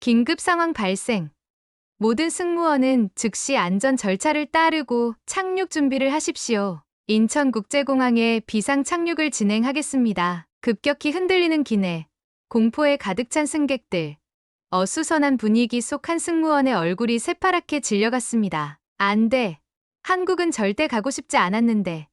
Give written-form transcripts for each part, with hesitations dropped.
긴급 상황 발생. 모든 승무원은 즉시 안전 절차를 따르고 착륙 준비를 하십시오. 인천국제공항에 비상 착륙을 진행하겠습니다. 급격히 흔들리는 기내, 공포에 가득 찬 승객들. 어수선한 분위기 속 한 승무원의 얼굴이 새파랗게 질려갔습니다. 안 돼. 한국은 절대 가고 싶지 않았는데.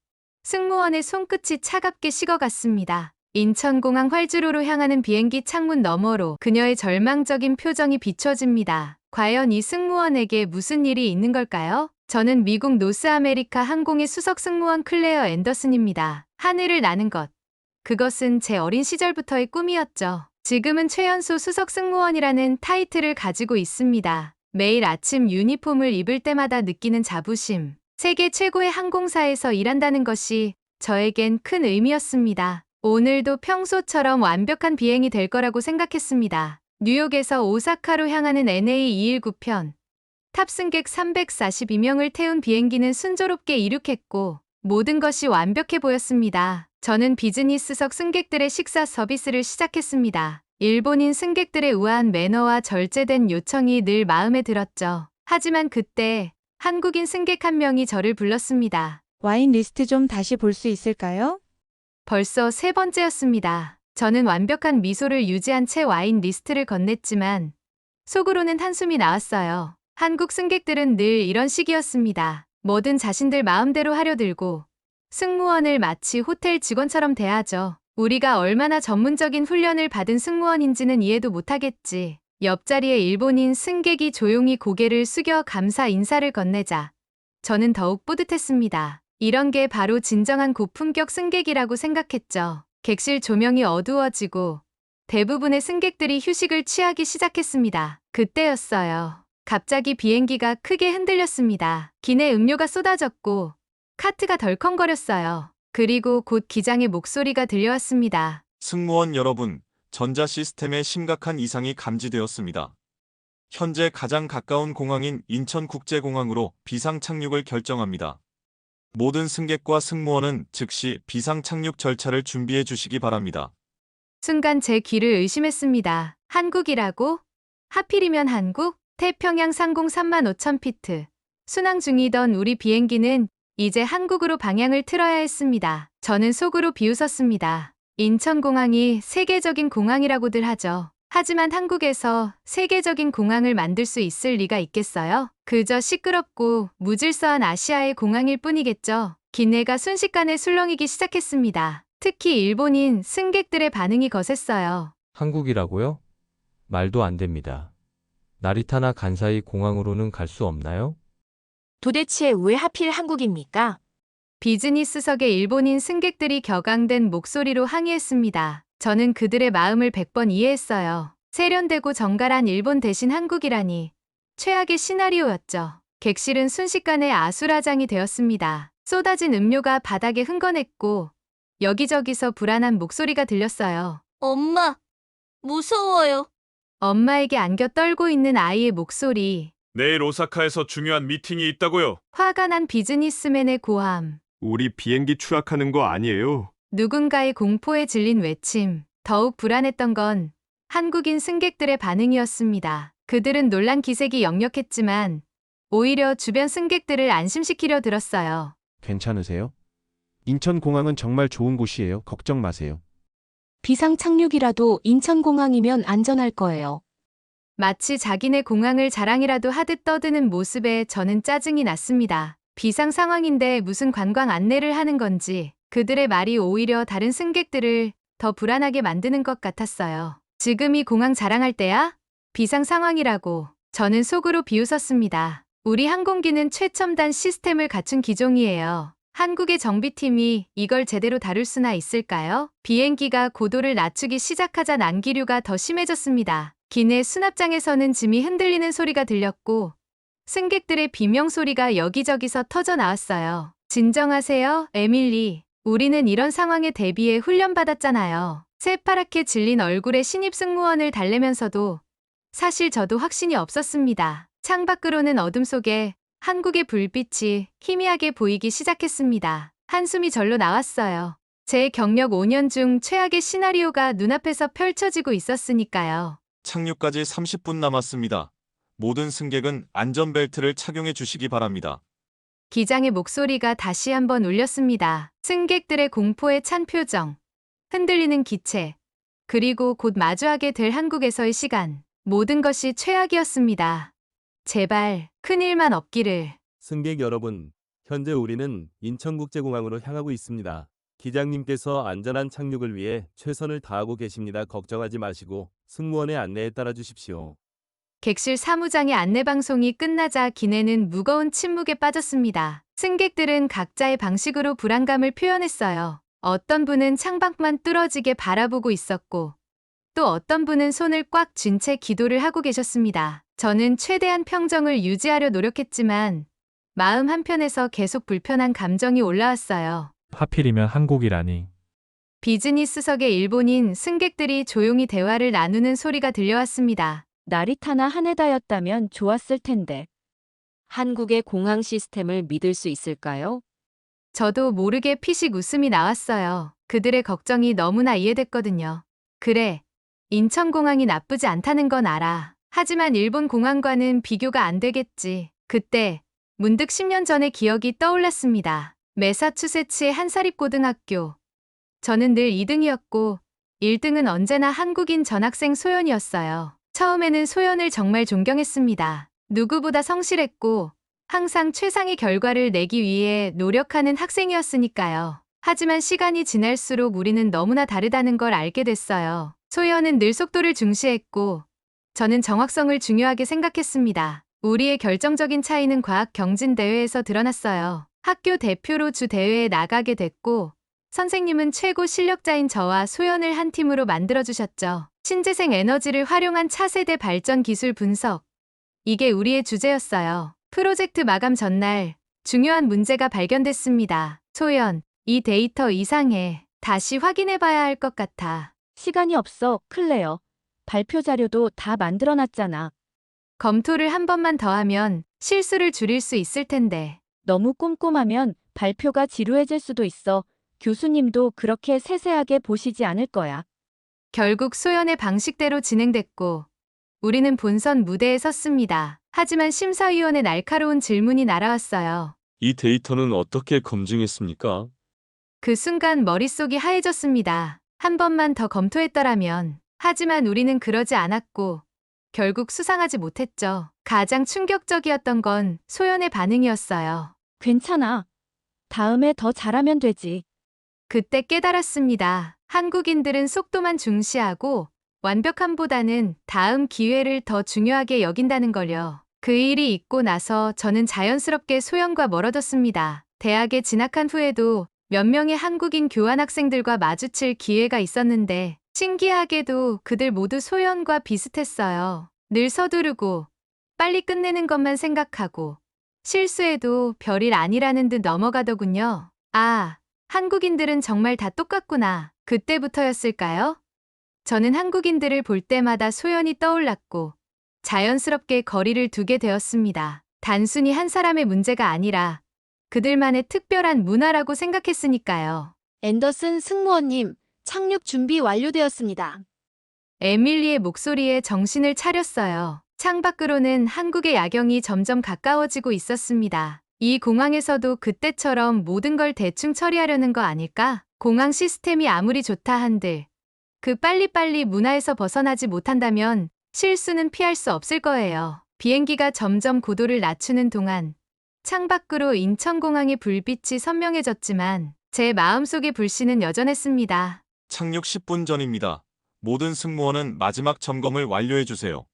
승무원의 손끝이 차갑게 식어갔습니다. 인천공항 활주로로 향하는 비행기 창문 너머로 그녀의 절망적인 표정이 비춰집니다. 과연 이 승무원에게 무슨 일이 있는 걸까요? 저는 미국 노스아메리카 항공의 수석 승무원 클레어 앤더슨입니다. 하늘을 나는 것. 그것은 제 어린 시절부터의 꿈이었죠. 지금은 최연소 수석 승무원이라는 타이틀을 가지고 있습니다. 매일 아침 유니폼을 입을 때마다 느끼는 자부심. 세계 최고의 항공사에서 일한다는 것이 저에겐 큰 의미였습니다. 오늘도 평소처럼 완벽한 비행이 될 거라고 생각했습니다. 뉴욕에서 오사카로 향하는 NA219편. 탑승객 342명을 태운 비행기는 순조롭게 이륙했고 모든 것이 완벽해 보였습니다. 저는 비즈니스석 승객들의 식사 서비스를 시작했습니다. 일본인 승객들의 우아한 매너와 절제된 요청이 늘 마음에 들었죠. 하지만 그때 한국인 승객 한 명이 저를 불렀습니다. 와인 리스트 좀 다시 볼 수 있을까요? 벌써 세 번째였습니다. 저는 완벽한 미소를 유지한 채 와인 리스트를 건넸지만 속으로는 한숨이 나왔어요. 한국 승객들은 늘 이런 식이었습니다. 뭐든 자신들 마음대로 하려 들고 승무원을 마치 호텔 직원처럼 대하죠. 우리가 얼마나 전문적인 훈련을 받은 승무원인지는 이해도 못하겠지. 옆자리에 일본인 승객이 조용히 고개를 숙여 감사 인사를 건네자 저는 더욱 뿌듯했습니다. 이런 게 바로 진정한 고품격 승객이라고 생각했죠. 객실 조명이 어두워지고 대부분의 승객들이 휴식을 취하기 시작했습니다. 그때였어요. 갑자기 비행기가 크게 흔들렸습니다. 기내 음료가 쏟아졌고 카트가 덜컹거렸어요. 그리고 곧 기장의 목소리가 들려왔습니다. 승무원 여러분, 전자 시스템에 심각한 이상이 감지되었습니다. 현재 가장 가까운 공항인 인천국제공항으로 비상 착륙을 결정합니다. 모든 승객과 승무원은 즉시 비상 착륙 절차를 준비해 주시기 바랍니다. 순간 제 귀를 의심했습니다. 한국이라고? 하필이면 한국? 태평양 상공 35,000피트. 순항 중이던 우리 비행기는 이제 한국으로 방향을 틀어야 했습니다. 저는 속으로 비웃었습니다. 인천공항이 세계적인 공항이라고들 하죠. 하지만 한국에서 세계적인 공항을 만들 수 있을 리가 있겠어요? 그저 시끄럽고 무질서한 아시아의 공항일 뿐이겠죠. 기내가 순식간에 술렁이기 시작했습니다. 특히 일본인 승객들의 반응이 거셌어요. 한국이라고요? 말도 안 됩니다. 나리타나 간사이 공항으로는 갈 수 없나요? 도대체 왜 하필 한국입니까? 비즈니스석의 일본인 승객들이 격앙된 목소리로 항의했습니다. 저는 그들의 마음을 100번 이해했어요. 세련되고 정갈한 일본 대신 한국이라니 최악의 시나리오였죠. 객실은 순식간에 아수라장이 되었습니다. 쏟아진 음료가 바닥에 흥건했고 여기저기서 불안한 목소리가 들렸어요. 엄마, 무서워요. 엄마에게 안겨 떨고 있는 아이의 목소리. 내일 오사카에서 중요한 미팅이 있다고요. 화가 난 비즈니스맨의 고함. 우리 비행기 추락하는 거 아니에요. 누군가의 공포에 질린 외침. 더욱 불안했던 건 한국인 승객들의 반응이었습니다. 그들은 놀란 기색이 역력했지만 오히려 주변 승객들을 안심시키려 들었어요. 괜찮으세요? 인천공항은 정말 좋은 곳이에요. 걱정 마세요. 비상 착륙이라도 인천공항이면 안전할 거예요. 마치 자기네 공항을 자랑이라도 하듯 떠드는 모습에 저는 짜증이 났습니다. 비상 상황인데 무슨 관광 안내를 하는 건지 그들의 말이 오히려 다른 승객들을 더 불안하게 만드는 것 같았어요. 지금이 공항 자랑할 때야? 비상 상황이라고. 저는 속으로 비웃었습니다. 우리 항공기는 최첨단 시스템을 갖춘 기종이에요. 한국의 정비팀이 이걸 제대로 다룰 수나 있을까요? 비행기가 고도를 낮추기 시작하자 난기류가 더 심해졌습니다. 기내 수납장에서는 짐이 흔들리는 소리가 들렸고 승객들의 비명 소리가 여기저기서 터져 나왔어요. 진정하세요, 에밀리. 우리는 이런 상황에 대비해 훈련받았잖아요. 새파랗게 질린 얼굴에 신입 승무원을 달래면서도 사실 저도 확신이 없었습니다. 창밖으로는 어둠 속에 한국의 불빛이 희미하게 보이기 시작했습니다. 한숨이 절로 나왔어요. 제 경력 5년 중 최악의 시나리오가 눈앞에서 펼쳐지고 있었으니까요. 착륙까지 30분 남았습니다. 모든 승객은 안전벨트를 착용해 주시기 바랍니다. 기장의 목소리가 다시 한번 울렸습니다. 승객들의 공포에 찬 표정, 흔들리는 기체, 그리고 곧 마주하게 될 한국에서의 시간. 모든 것이 최악이었습니다. 제발 큰일만 없기를. 승객 여러분, 현재 우리는 인천국제공항으로 향하고 있습니다. 기장님께서 안전한 착륙을 위해 최선을 다하고 계십니다. 걱정하지 마시고 승무원의 안내에 따라 주십시오. 객실 사무장의 안내방송이 끝나자 기내는 무거운 침묵에 빠졌습니다. 승객들은 각자의 방식으로 불안감을 표현했어요. 어떤 분은 창밖만 뚫어지게 바라보고 있었고, 또 어떤 분은 손을 꽉 쥔 채 기도를 하고 계셨습니다. 저는 최대한 평정을 유지하려 노력했지만 마음 한편에서 계속 불편한 감정이 올라왔어요. 하필이면 한국이라니. 비즈니스석의 일본인 승객들이 조용히 대화를 나누는 소리가 들려왔습니다. 나리타나 하네다였다면 좋았을 텐데. 한국의 공항 시스템을 믿을 수 있을까요? 저도 모르게 피식 웃음이 나왔어요. 그들의 걱정이 너무나 이해됐거든요. 그래, 인천공항이 나쁘지 않다는 건 알아. 하지만 일본 공항과는 비교가 안 되겠지. 그때 문득 10년 전의 기억이 떠올랐습니다. 매사추세츠의 한사립고등학교. 저는 늘 2등이었고 1등은 언제나 한국인 전학생 소연이었어요. 처음에는 소연을 정말 존경했습니다. 누구보다 성실했고 항상 최상의 결과를 내기 위해 노력하는 학생이었으니까요. 하지만 시간이 지날수록 우리는 너무나 다르다는 걸 알게 됐어요. 소연은 늘 속도를 중시했고 저는 정확성을 중요하게 생각했습니다. 우리의 결정적인 차이는 과학 경진 대회에서 드러났어요. 학교 대표로 주 대회에 나가게 됐고 선생님은 최고 실력자인 저와 소연을 한 팀으로 만들어주셨죠. 신재생 에너지를 활용한 차세대 발전 기술 분석. 이게 우리의 주제였어요. 프로젝트 마감 전날 중요한 문제가 발견됐습니다. 소연, 이 데이터 이상해. 다시 확인해봐야 할 것 같아. 시간이 없어, 클레어. 발표 자료도 다 만들어놨잖아. 검토를 한 번만 더 하면 실수를 줄일 수 있을 텐데. 너무 꼼꼼하면 발표가 지루해질 수도 있어. 교수님도 그렇게 세세하게 보시지 않을 거야. 결국 소연의 방식대로 진행됐고 우리는 본선 무대에 섰습니다. 하지만 심사위원의 날카로운 질문이 날아왔어요. 이 데이터는 어떻게 검증했습니까? 그 순간 머릿속이 하얘졌습니다. 한 번만 더 검토했더라면. 하지만 우리는 그러지 않았고 결국 수상하지 못했죠. 가장 충격적이었던 건 소연의 반응이었어요. 괜찮아. 다음에 더 잘하면 되지. 그때 깨달았습니다. 한국인들은 속도만 중시하고 완벽함보다는 다음 기회를 더 중요하게 여긴다는 걸요. 그 일이 있고 나서 저는 자연스럽게 소연과 멀어졌습니다. 대학에 진학한 후에도 몇 명의 한국인 교환학생들과 마주칠 기회가 있었는데 신기하게도 그들 모두 소연과 비슷했어요. 늘 서두르고 빨리 끝내는 것만 생각하고 실수해도 별일 아니라는 듯 넘어가더군요. 아, 한국인들은 정말 다 똑같구나. 그때부터였을까요? 저는 한국인들을 볼 때마다 소연이 떠올랐고 자연스럽게 거리를 두게 되었습니다. 단순히 한 사람의 문제가 아니라 그들만의 특별한 문화라고 생각했으니까요. 앤더슨 승무원님, 착륙 준비 완료되었습니다. 에밀리의 목소리에 정신을 차렸어요. 창밖으로는 한국의 야경이 점점 가까워지고 있었습니다. 이 공항에서도 그때처럼 모든 걸 대충 처리하려는 거 아닐까? 공항 시스템이 아무리 좋다 한들 그 빨리빨리 문화에서 벗어나지 못한다면 실수는 피할 수 없을 거예요. 비행기가 점점 고도를 낮추는 동안 창밖으로 인천공항의 불빛이 선명해졌지만 제 마음속의 불씨는 여전했습니다. 착륙 10분 전입니다. 모든 승무원은 마지막 점검을 완료해 주세요.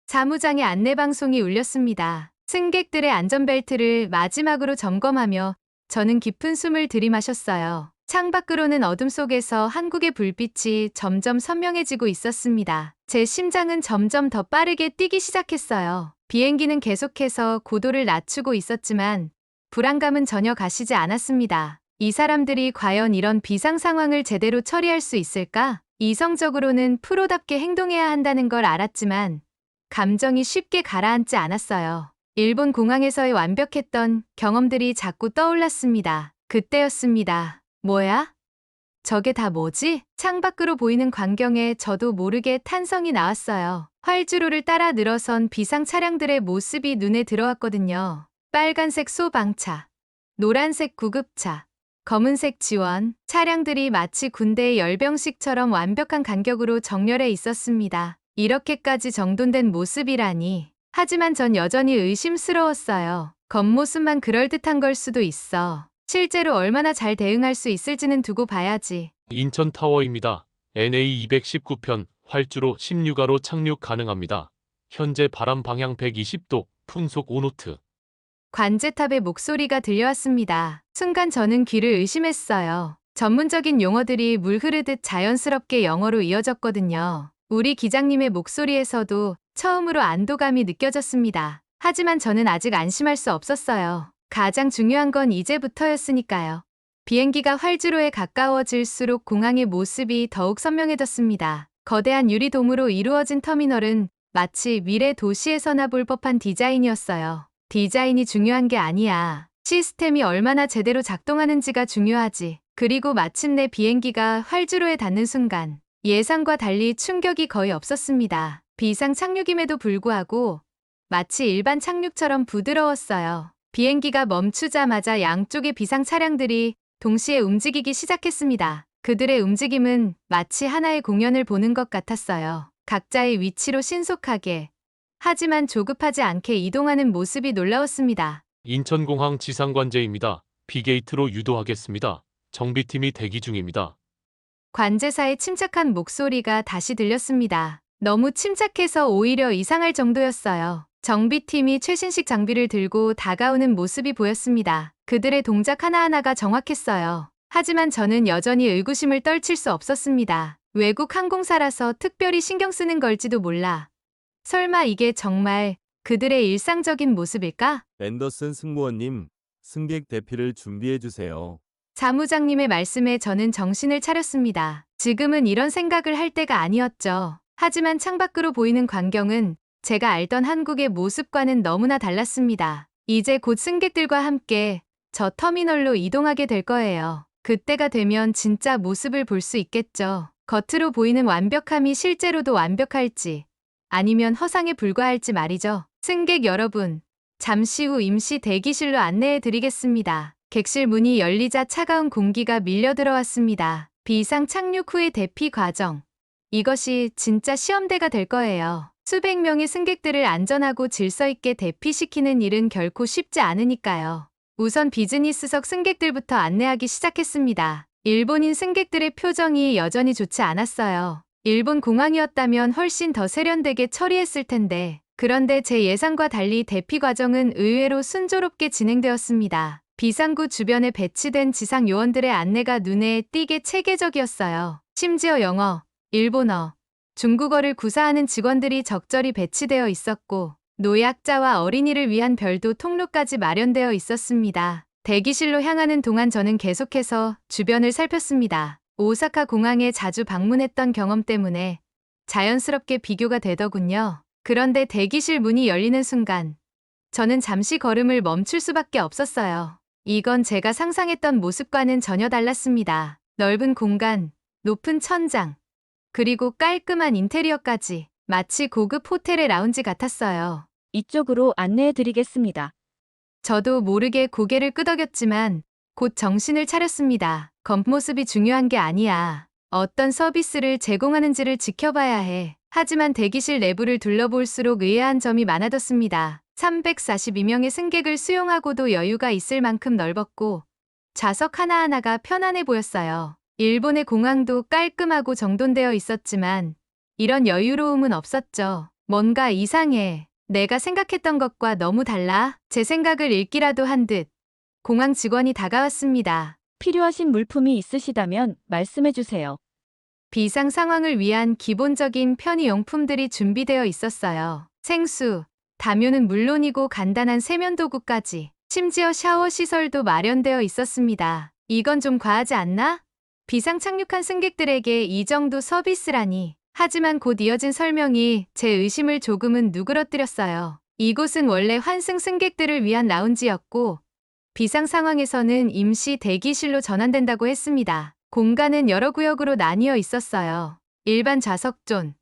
사무장의 안내방송이 울렸습니다. 승객들의 안전벨트를 마지막으로 점검하며 저는 깊은 숨을 들이마셨어요. 창밖으로는 어둠 속에서 한국의 불빛이 점점 선명해지고 있었습니다. 제 심장은 점점 더 빠르게 뛰기 시작했어요. 비행기는 계속해서 고도를 낮추고 있었지만 불안감은 전혀 가시지 않았습니다. 이 사람들이 과연 이런 비상 상황을 제대로 처리할 수 있을까? 이성적으로는 프로답게 행동해야 한다는 걸 알았지만 감정이 쉽게 가라앉지 않았어요. 일본 공항에서의 완벽했던 경험들이 자꾸 떠올랐습니다. 그때였습니다. 뭐야? 저게 다 뭐지? 창밖으로 보이는 광경에 저도 모르게 탄성이 나왔어요. 활주로를 따라 늘어선 비상 차량들의 모습이 눈에 들어왔거든요. 빨간색 소방차, 노란색 구급차, 검은색 지원, 차량들이 마치 군대의 열병식처럼 완벽한 간격으로 정렬해 있었습니다. 이렇게까지 정돈된 모습이라니. 하지만 전 여전히 의심스러웠어요. 겉모습만 그럴듯한 걸 수도 있어. 실제로 얼마나 잘 대응할 수 있을지는 두고 봐야지. 인천타워입니다. NA 219편 활주로 16화로 착륙 가능합니다. 현재 바람 방향 120도, 풍속 5노트. 관제탑의 목소리가 들려왔습니다. 순간 저는 귀를 의심했어요. 전문적인 용어들이 물 흐르듯 자연스럽게 영어로 이어졌거든요. 우리 기장님의 목소리에서도 처음으로 안도감이 느껴졌습니다. 하지만 저는 아직 안심할 수 없었어요. 가장 중요한 건 이제부터였으니까요. 비행기가 활주로에 가까워질수록 공항의 모습이 더욱 선명해졌습니다. 거대한 유리돔으로 이루어진 터미널은 마치 미래 도시에서나 볼 법한 디자인이었어요. 디자인이 중요한 게 아니야. 시스템이 얼마나 제대로 작동하는지가 중요하지. 그리고 마침내 비행기가 활주로에 닿는 순간 예상과 달리 충격이 거의 없었습니다. 비상 착륙임에도 불구하고 마치 일반 착륙처럼 부드러웠어요. 비행기가 멈추자마자 양쪽의 비상 차량들이 동시에 움직이기 시작했습니다. 그들의 움직임은 마치 하나의 공연을 보는 것 같았어요. 각자의 위치로 신속하게, 하지만 조급하지 않게 이동하는 모습이 놀라웠습니다. 인천공항 지상관제입니다. B게이트로 유도하겠습니다. 정비팀이 대기 중입니다. 관제사의 침착한 목소리가 다시 들렸습니다. 너무 침착해서 오히려 이상할 정도였어요. 정비팀이 최신식 장비를 들고 다가오는 모습이 보였습니다. 그들의 동작 하나하나가 정확했어요. 하지만 저는 여전히 의구심을 떨칠 수 없었습니다. 외국 항공사라서 특별히 신경 쓰는 걸지도 몰라. 설마 이게 정말 그들의 일상적인 모습일까? 앤더슨 승무원님, 승객 대피를 준비해 주세요. 사무장님의 말씀에 저는 정신을 차렸습니다. 지금은 이런 생각을 할 때가 아니었죠. 하지만 창밖으로 보이는 광경은 제가 알던 한국의 모습과는 너무나 달랐습니다. 이제 곧 승객들과 함께 저 터미널로 이동하게 될 거예요. 그때가 되면 진짜 모습을 볼 수 있겠죠. 겉으로 보이는 완벽함이 실제로도 완벽할지 아니면 허상에 불과할지 말이죠. 승객 여러분, 잠시 후 임시 대기실로 안내해 드리겠습니다. 객실 문이 열리자 차가운 공기가 밀려 들어왔습니다. 비상 착륙 후의 대피 과정. 이것이 진짜 시험대가 될 거예요. 수백 명의 승객들을 안전하고 질서 있게 대피시키는 일은 결코 쉽지 않으니까요. 우선 비즈니스석 승객들부터 안내하기 시작했습니다. 일본인 승객들의 표정이 여전히 좋지 않았어요. 일본 공항이었다면 훨씬 더 세련되게 처리했을 텐데. 그런데 제 예상과 달리 대피 과정은 의외로 순조롭게 진행되었습니다. 비상구 주변에 배치된 지상 요원들의 안내가 눈에 띄게 체계적이었어요. 심지어 영어, 일본어, 중국어를 구사하는 직원들이 적절히 배치되어 있었고 노약자와 어린이를 위한 별도 통로까지 마련되어 있었습니다. 대기실로 향하는 동안 저는 계속해서 주변을 살폈습니다. 오사카 공항에 자주 방문했던 경험 때문에 자연스럽게 비교가 되더군요. 그런데 대기실 문이 열리는 순간 저는 잠시 걸음을 멈출 수밖에 없었어요. 이건 제가 상상했던 모습과는 전혀 달랐습니다. 넓은 공간, 높은 천장, 그리고 깔끔한 인테리어까지 마치 고급 호텔의 라운지 같았어요. 이쪽으로 안내해 드리겠습니다. 저도 모르게 고개를 끄덕였지만 곧 정신을 차렸습니다. 겉모습이 중요한 게 아니야. 어떤 서비스를 제공하는지를 지켜봐야 해. 하지만 대기실 내부를 둘러볼수록 의아한 점이 많아졌습니다. 342명의 승객을 수용하고도 여유가 있을 만큼 넓었고 좌석 하나하나가 편안해 보였어요. 일본의 공항도 깔끔하고 정돈되어 있었지만 이런 여유로움은 없었죠. 뭔가 이상해. 내가 생각했던 것과 너무 달라. 제 생각을 읽기라도 한 듯 공항 직원이 다가왔습니다. 필요하신 물품이 있으시다면 말씀해 주세요. 비상 상황을 위한 기본적인 편의용품들이 준비되어 있었어요. 생수, 담요는 물론이고 간단한 세면도구까지, 심지어 샤워 시설도 마련되어 있었습니다. 이건 좀 과하지 않나? 비상 착륙한 승객들에게 이 정도 서비스라니. 하지만 곧 이어진 설명이 제 의심을 조금은 누그러뜨렸어요. 이곳은 원래 환승 승객들을 위한 라운지였고 비상 상황에서는 임시 대기실로 전환된다고 했습니다. 공간은 여러 구역으로 나뉘어 있었어요. 일반 좌석존,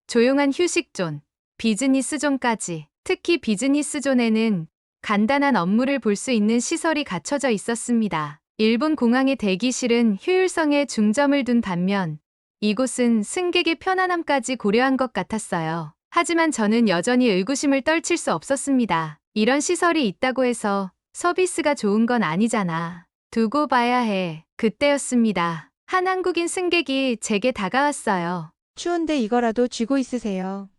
조용한 휴식존, 비즈니스존까지. 특히 비즈니스존에는 간단한 업무를 볼 수 있는 시설이 갖춰져 있었습니다. 일본 공항의 대기실은 효율성에 중점을 둔 반면 이곳은 승객의 편안함까지 고려한 것 같았어요. 하지만 저는 여전히 의구심을 떨칠 수 없었습니다. 이런 시설이 있다고 해서 서비스가 좋은 건 아니잖아. 두고 봐야 해. 그때였습니다. 한 한국인 승객이 제게 다가왔어요. 추운데 이거라도 쥐고 있으세요.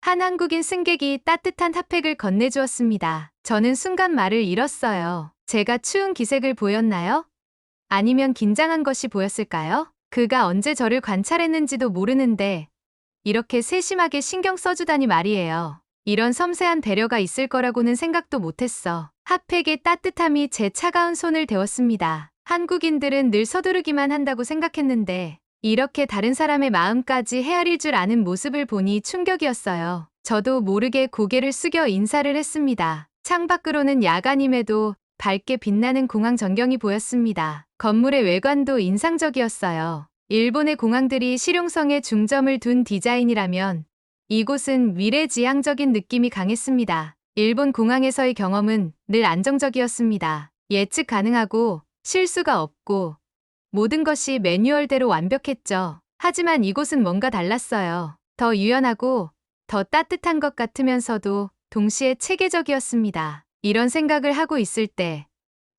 한 한국인 승객이 따뜻한 핫팩을 건네주었습니다. 저는 순간 말을 잃었어요. 제가 추운 기색을 보였나요? 아니면 긴장한 것이 보였을까요? 그가 언제 저를 관찰했는지도 모르는데 이렇게 세심하게 신경 써주다니 말이에요. 이런 섬세한 배려가 있을 거라고는 생각도 못했어. 핫팩의 따뜻함이 제 차가운 손을 데웠습니다. 한국인들은 늘 서두르기만 한다고 생각했는데 이렇게 다른 사람의 마음까지 헤아릴 줄 아는 모습을 보니 충격이었어요. 저도 모르게 고개를 숙여 인사를 했습니다. 창밖으로는 야간임에도 밝게 빛나는 공항 전경이 보였습니다. 건물의 외관도 인상적이었어요. 일본의 공항들이 실용성에 중점을 둔 디자인이라면 이곳은 미래지향적인 느낌이 강했습니다. 일본 공항에서의 경험은 늘 안정적이었습니다. 예측 가능하고 실수가 없고 모든 것이 매뉴얼대로 완벽했죠. 하지만 이곳은 뭔가 달랐어요. 더 유연하고 더 따뜻한 것 같으면서도 동시에 체계적이었습니다. 이런 생각을 하고 있을 때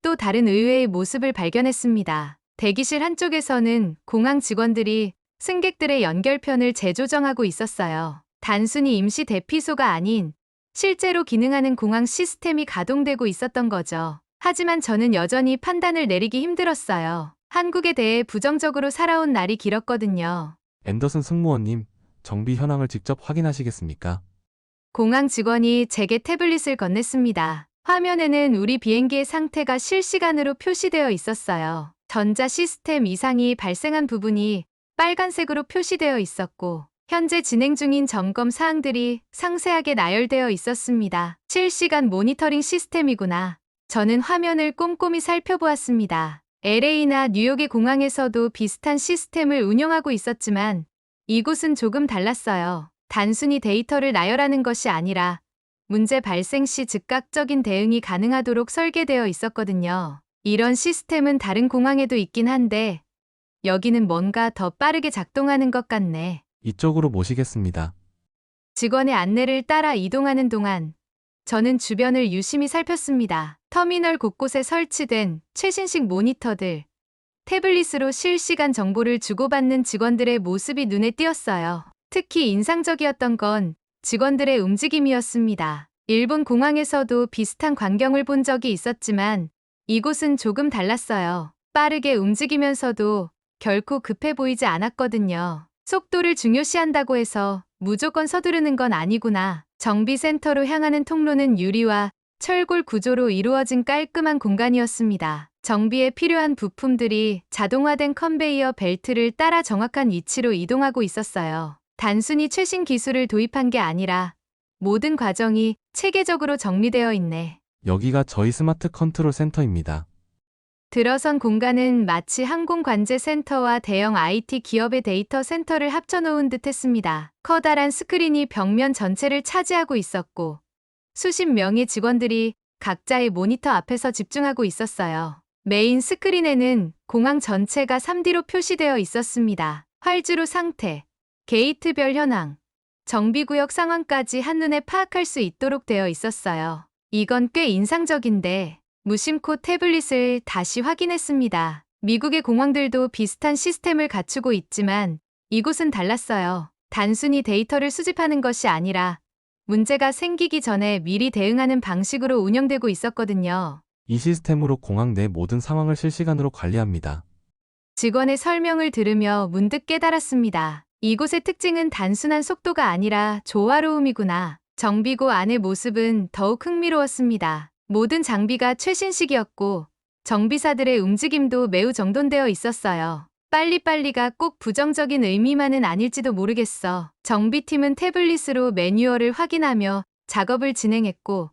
또 다른 의외의 모습을 발견했습니다. 대기실 한쪽에서는 공항 직원들이 승객들의 연결편을 재조정하고 있었어요. 단순히 임시 대피소가 아닌 실제로 기능하는 공항 시스템이 가동되고 있었던 거죠. 하지만 저는 여전히 판단을 내리기 힘들었어요. 한국에 대해 부정적으로 살아온 날이 길었거든요. 앤더슨 승무원님, 정비 현황을 직접 확인하시겠습니까? 공항 직원이 제게 태블릿을 건넸습니다. 화면에는 우리 비행기의 상태가 실시간으로 표시되어 있었어요. 전자 시스템 이상이 발생한 부분이 빨간색으로 표시되어 있었고 현재 진행 중인 점검 사항들이 상세하게 나열되어 있었습니다. 실시간 모니터링 시스템이구나. 저는 화면을 꼼꼼히 살펴보았습니다. LA나 뉴욕의 공항에서도 비슷한 시스템을 운영하고 있었지만 이곳은 조금 달랐어요. 단순히 데이터를 나열하는 것이 아니라 문제 발생 시 즉각적인 대응이 가능하도록 설계되어 있었거든요. 이런 시스템은 다른 공항에도 있긴 한데 여기는 뭔가 더 빠르게 작동하는 것 같네. 이쪽으로 모시겠습니다. 직원의 안내를 따라 이동하는 동안 저는 주변을 유심히 살폈습니다. 터미널 곳곳에 설치된 최신식 모니터들, 태블릿으로 실시간 정보를 주고받는 직원들의 모습이 눈에 띄었어요. 특히 인상적이었던 건 직원들의 움직임이었습니다. 일본 공항에서도 비슷한 광경을 본 적이 있었지만 이곳은 조금 달랐어요. 빠르게 움직이면서도 결코 급해 보이지 않았거든요. 속도를 중요시한다고 해서 무조건 서두르는 건 아니구나. 정비센터로 향하는 통로는 유리와 철골 구조로 이루어진 깔끔한 공간이었습니다. 정비에 필요한 부품들이 자동화된 컨베이어 벨트를 따라 정확한 위치로 이동하고 있었어요. 단순히 최신 기술을 도입한 게 아니라 모든 과정이 체계적으로 정리되어 있네. 여기가 저희 스마트 컨트롤 센터입니다. 들어선 공간은 마치 항공관제센터와 대형 IT 기업의 데이터 센터를 합쳐놓은 듯 했습니다. 커다란 스크린이 벽면 전체를 차지하고 있었고 수십 명의 직원들이 각자의 모니터 앞에서 집중하고 있었어요. 메인 스크린에는 공항 전체가 3D로 표시되어 있었습니다. 활주로 상태, 게이트별 현황, 정비구역 상황까지 한눈에 파악할 수 있도록 되어 있었어요. 이건 꽤 인상적인데 무심코 태블릿을 다시 확인했습니다. 미국의 공항들도 비슷한 시스템을 갖추고 있지만 이곳은 달랐어요. 단순히 데이터를 수집하는 것이 아니라 문제가 생기기 전에 미리 대응하는 방식으로 운영되고 있었거든요. 이 시스템으로 공항 내 모든 상황을 실시간으로 관리합니다. 직원의 설명을 들으며 문득 깨달았습니다. 이곳의 특징은 단순한 속도가 아니라 조화로움이구나. 정비구 안의 모습은 더욱 흥미로웠습니다. 모든 장비가 최신식이었고 정비사들의 움직임도 매우 정돈되어 있었어요. 빨리빨리가 꼭 부정적인 의미만은 아닐지도 모르겠어. 정비팀은 태블릿으로 매뉴얼을 확인하며 작업을 진행했고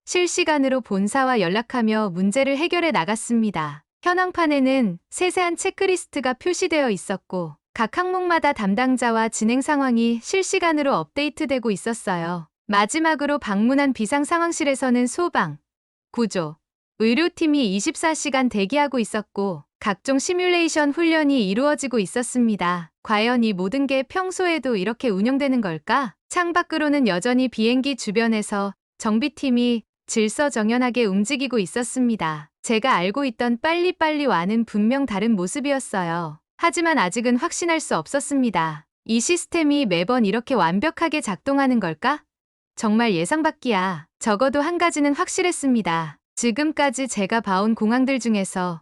실시간으로 본사와 연락하며 문제를 해결해 나갔습니다. 현황판에는 세세한 체크리스트가 표시되어 있었고 각 항목마다 담당자와 진행 상황이 실시간으로 업데이트되고 있었어요. 마지막으로 방문한 비상상황실에서는 소방, 구조, 의료팀이 24시간 대기하고 있었고 각종 시뮬레이션 훈련이 이루어지고 있었습니다. 과연 이 모든 게 평소에도 이렇게 운영되는 걸까? 창밖으로는 여전히 비행기 주변에서 정비팀이 질서정연하게 움직이고 있었습니다. 제가 알고 있던 빨리빨리 와는 분명 다른 모습이었어요. 하지만 아직은 확신할 수 없었습니다. 이 시스템이 매번 이렇게 완벽하게 작동하는 걸까? 정말 예상 밖이야. 적어도 한 가지는 확실했습니다. 지금까지 제가 봐온 공항들 중에서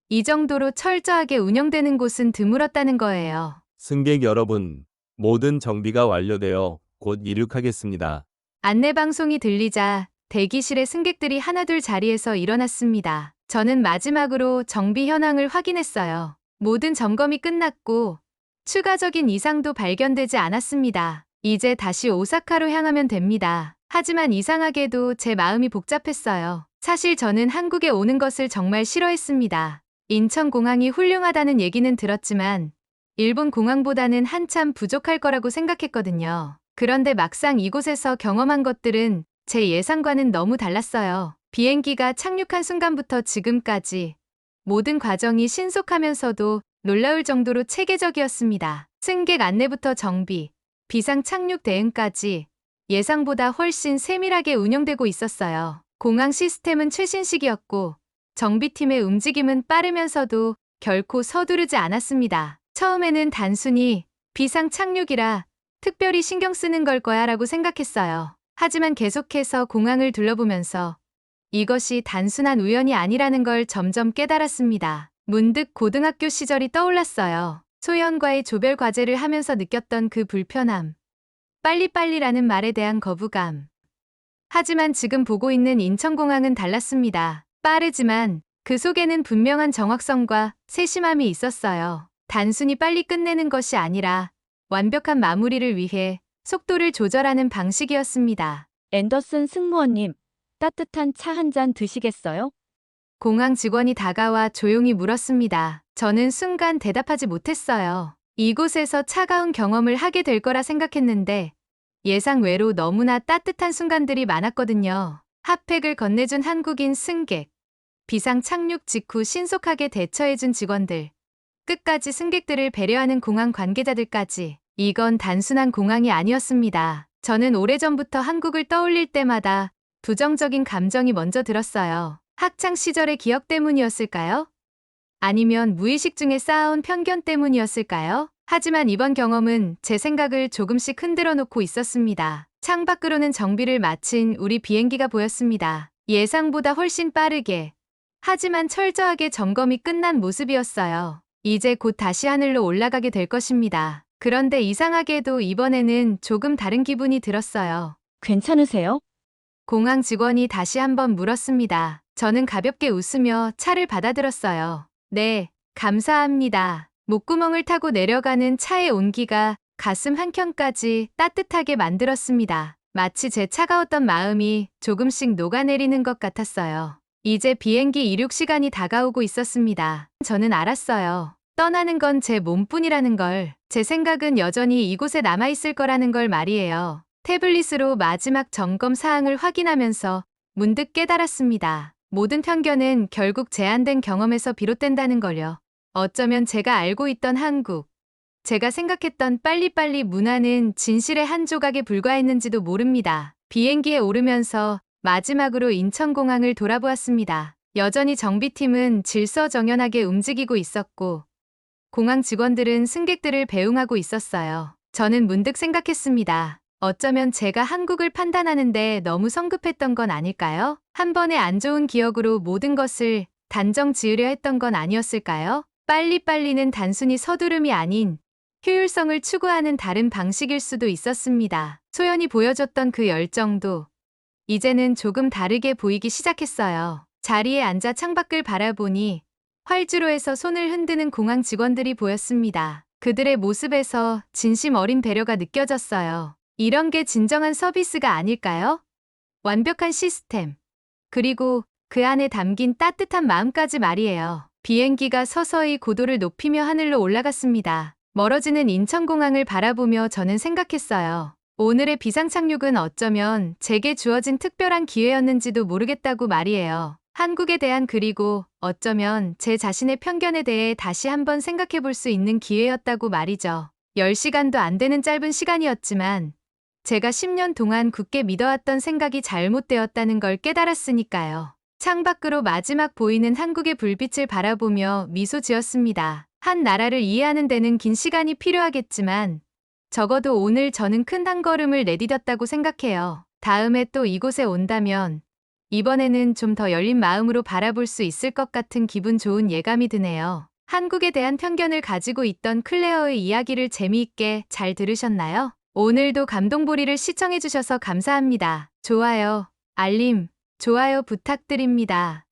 이 정도로 철저하게 운영되는 곳은 드물었다는 거예요. 승객 여러분, 모든 정비가 완료되어 곧 이륙하겠습니다. 안내방송이 들리자 대기실의 승객들이 하나둘 자리에서 일어났습니다. 저는 마지막으로 정비 현황을 확인했어요. 모든 점검이 끝났고 추가적인 이상도 발견되지 않았습니다. 이제 다시 오사카로 향하면 됩니다. 하지만 이상하게도 제 마음이 복잡했어요. 사실 저는 한국에 오는 것을 정말 싫어했습니다. 인천공항이 훌륭하다는 얘기는 들었지만 일본 공항보다는 한참 부족할 거라고 생각했거든요. 그런데 막상 이곳에서 경험한 것들은 제 예상과는 너무 달랐어요. 비행기가 착륙한 순간부터 지금까지 모든 과정이 신속하면서도 놀라울 정도로 체계적이었습니다. 승객 안내부터 정비, 비상 착륙 대응까지 예상보다 훨씬 세밀하게 운영되고 있었어요. 공항 시스템은 최신식이었고 정비팀의 움직임은 빠르면서도 결코 서두르지 않았습니다. 처음에는 단순히 비상 착륙이라 특별히 신경 쓰는 걸 거야 라고 생각했어요. 하지만 계속해서 공항을 둘러보면서 이것이 단순한 우연이 아니라는 걸 점점 깨달았습니다. 문득 고등학교 시절이 떠올랐어요. 소연과의 조별 과제를 하면서 느꼈던 그 불편함. 빨리빨리라는 말에 대한 거부감. 하지만 지금 보고 있는 인천공항은 달랐습니다. 빠르지만 그 속에는 분명한 정확성과 세심함이 있었어요. 단순히 빨리 끝내는 것이 아니라 완벽한 마무리를 위해 속도를 조절하는 방식이었습니다. 앤더슨 승무원님, 따뜻한 차 한 잔 드시겠어요? 공항 직원이 다가와 조용히 물었습니다. 저는 순간 대답하지 못했어요. 이곳에서 차가운 경험을 하게 될 거라 생각했는데 예상 외로 너무나 따뜻한 순간들이 많았거든요. 핫팩을 건네준 한국인 승객, 비상 착륙 직후 신속하게 대처해준 직원들, 끝까지 승객들을 배려하는 공항 관계자들까지. 이건 단순한 공항이 아니었습니다. 저는 오래전부터 한국을 떠올릴 때마다 부정적인 감정이 먼저 들었어요. 학창 시절의 기억 때문이었을까요? 아니면 무의식 중에 쌓아온 편견 때문이었을까요? 하지만 이번 경험은 제 생각을 조금씩 흔들어 놓고 있었습니다. 창밖으로는 정비를 마친 우리 비행기가 보였습니다. 예상보다 훨씬 빠르게, 하지만 철저하게 점검이 끝난 모습이었어요. 이제 곧 다시 하늘로 올라가게 될 것입니다. 그런데 이상하게도 이번에는 조금 다른 기분이 들었어요. 괜찮으세요? 공항 직원이 다시 한번 물었습니다. 저는 가볍게 웃으며 차를 받아들었어요. 네, 감사합니다. 목구멍을 타고 내려가는 차의 온기가 가슴 한켠까지 따뜻하게 만들었습니다. 마치 제 차가웠던 마음이 조금씩 녹아내리는 것 같았어요. 이제 비행기 이륙 시간이 다가오고 있었습니다. 저는 알았어요. 떠나는 건 제 몸뿐이라는 걸. 제 생각은 여전히 이곳에 남아있을 거라는 걸 말이에요. 태블릿으로 마지막 점검 사항을 확인하면서 문득 깨달았습니다. 모든 편견은 결국 제한된 경험에서 비롯된다는 걸요. 어쩌면 제가 알고 있던 한국, 제가 생각했던 빨리빨리 문화는 진실의 한 조각에 불과했는지도 모릅니다. 비행기에 오르면서 마지막으로 인천공항을 돌아보았습니다. 여전히 정비팀은 질서정연하게 움직이고 있었고 공항 직원들은 승객들을 배웅하고 있었어요. 저는 문득 생각했습니다. 어쩌면 제가 한국을 판단하는데 너무 성급했던 건 아닐까요? 한 번의 안 좋은 기억으로 모든 것을 단정 지으려 했던 건 아니었을까요? 빨리빨리는 단순히 서두름이 아닌 효율성을 추구하는 다른 방식일 수도 있었습니다. 소연이 보여줬던 그 열정도 이제는 조금 다르게 보이기 시작했어요. 자리에 앉아 창밖을 바라보니 활주로에서 손을 흔드는 공항 직원들이 보였습니다. 그들의 모습에서 진심 어린 배려가 느껴졌어요. 이런 게 진정한 서비스가 아닐까요? 완벽한 시스템, 그리고 그 안에 담긴 따뜻한 마음까지 말이에요. 비행기가 서서히 고도를 높이며 하늘로 올라갔습니다. 멀어지는 인천공항을 바라보며 저는 생각했어요. 오늘의 비상착륙은 어쩌면 제게 주어진 특별한 기회였는지도 모르겠다고 말이에요. 한국에 대한 그리고 어쩌면 제 자신의 편견에 대해 다시 한번 생각해 볼 수 있는 기회였다고 말이죠. 10시간도 안 되는 짧은 시간이었지만 제가 10년 동안 굳게 믿어왔던 생각이 잘못되었다는 걸 깨달았으니까요. 창밖으로 마지막 보이는 한국의 불빛을 바라보며 미소 지었습니다. 한 나라를 이해하는 데는 긴 시간이 필요하겠지만 적어도 오늘 저는 큰 한 걸음을 내디뎠다고 생각해요. 다음에 또 이곳에 온다면 이번에는 좀 더 열린 마음으로 바라볼 수 있을 것 같은 기분 좋은 예감이 드네요. 한국에 대한 편견을 가지고 있던 클레어의 이야기를 재미있게 잘 들으셨나요? 오늘도 감동보리를 시청해주셔서 감사합니다. 좋아요, 알림, 좋아요 부탁드립니다.